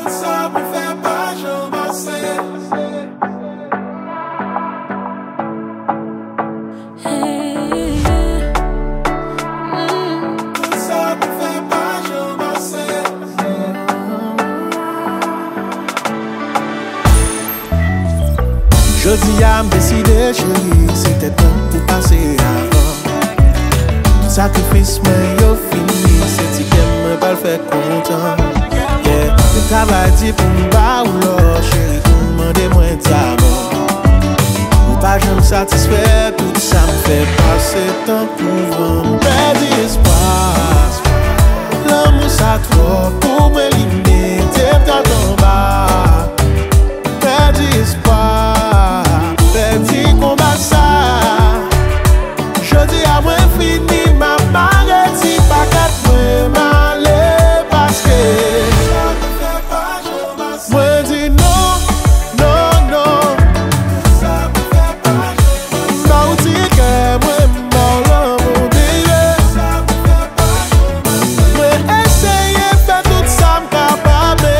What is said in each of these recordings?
ça me fait pas j'embrasser. Jodi a m'décidé chérie, c'était temps pour passer avant. Sacrifice mais yo fini, c'est ti qu'elle me pas le fait content. Yeah, le travail dit pour m'ba ou l'or, chérie, demandez-moi d'amour. Ou pas je me satisfait, tout ça me fait passer temps pour me perdre espoir. L'amour ça trop pour m'éliminer, t'es en bas. Perdre espoir, perdre combat ça. Je dis à moi fini, ma marée, si pas qu'à moi m'aller parce que moi dis non, non, non. Non, dis que moi m'en mon bébé. Moi essayer faire tout ça m'capable.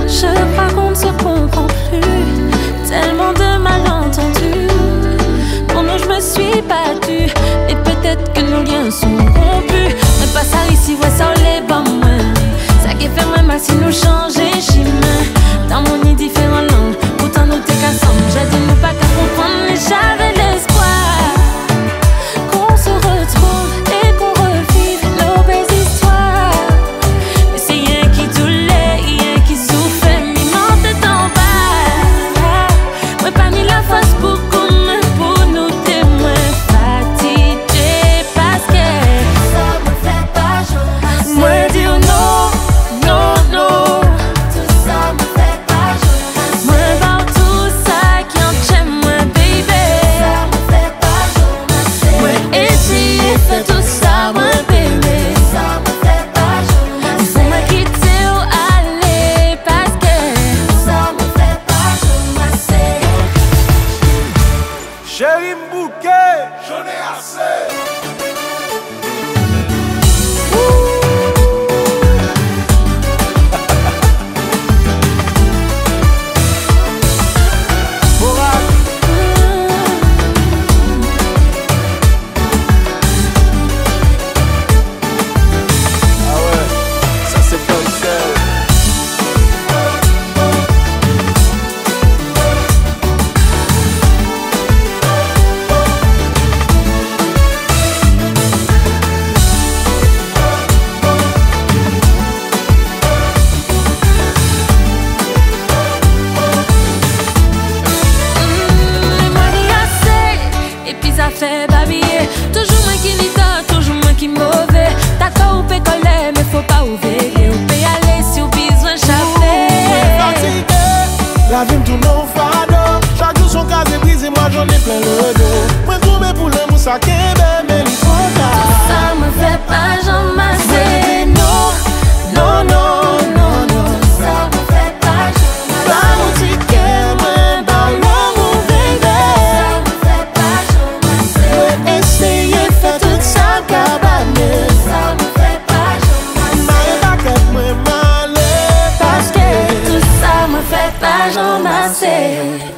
Je crois qu'on ne se comprend plus, tellement de malentendus. Pour nous je me suis battue, et peut-être que nos liens sont rompus. Mais pas ça ici, ouais ça les bons moins. Ça qui fait moins mal si nous changer chemin. Dans mon nid différent langue, pourtant nous t'es qu'ensemble. J'ai dit nous pas qu'à comprendre, mais j'avais l'espoir qu'on se retrouve et qu'on revive nos belles histoires. Mais c'est rien qui doulait, rien qui souffre, mais monte en bas. Moi pas mis la face pour nous témoins fatigués parce que ça me fait pas jaune. Moi dire non, non, non. Tout ça me fait pas jaune. Moi voir tout ça qui en tient moi baby. Ça me fait pas jaune. Moi essayer faire tout ça moi bébé. Ça me fait pas jaune. C'est moi qui t'ai aller parce que ça me fait pas jaune. Chérie m'bouquet, J'en ai assez. ah ouais, ça c'est comme ça. Et puis ça fait babiller. Toujours moi qui l'idole, toujours moi qui mauvais. D'accord ou peut coller, mais faut pas ouvrir. Ou peut aller si ou besoin chaper. La vie me tourne au fado. Chaque jour son cas est brisé, moi j'en ai plein le dos. Moi tombé pour l'amour, ça qu'est mais il faut Ça me fait pas j'en masser. non, non, non, non, non. Ça me fait pas j'en Pas mon ticket, moi dans l'amour, baby. Ça me fait pas j'en masser. Essayer de faire tout ça cabane. Ça me fait pas j'en Mais pas que moi m'aller parce que tout ça me fait pas j'en masser.